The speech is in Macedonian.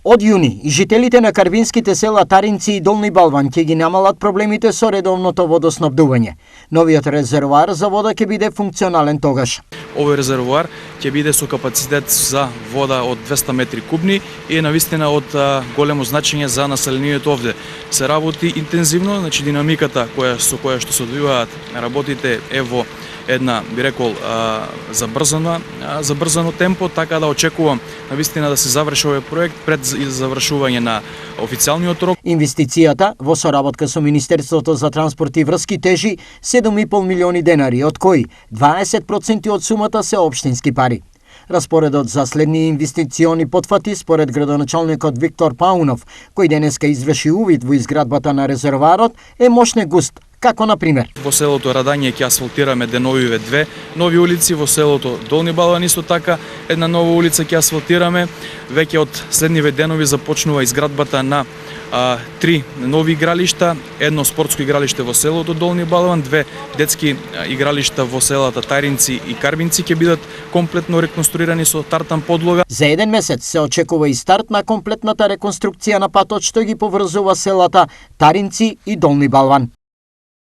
Од јуни, и жителите на карвинските села Таринци и Долни Балван ќе ги намалат проблемите со редовното водоснабдување. Новиот резервоар за вода ќе биде функционален тогаш. Овој резервоар ќе биде со капацитет за вода од 200 метри кубни и е навистина од големо значење за населението овде. Се работи интензивно, значи динамиката со која што се одвиваат работите е во една, би рекол, забрзано темпо, така да очекувам навистина да се заврши овој проект пред завршување на официјалниот рок. Инвестицијата во соработка со Министерството за транспорт и врски тежи 7,5 милиони денари, од кои 20% од сумата се општински пари. Распоредот за следни инвестициони потфати според градоначалникот Виктор Паунов, кој денеска изврши увид во изградбата на резервоарот, е мошне густ, како на пример. Во селото Радање ќе асфалтираме деновиве 2 нови улици, во селото Долни Балван исто така една нова улица ќе асфалтираме. Веќе од следниве денови започнува изградбата на 3 нови игралишта, едно спортско игралиште во селото Долни Балван, 2 детски игралишта во селата Таринци и Карвинци ќе бидат комплетно реконструирани со тартан подлога. За еден месец се очекува и старт на комплетната реконструкција на патот што ги поврзува селата Таринци и Долни Балван.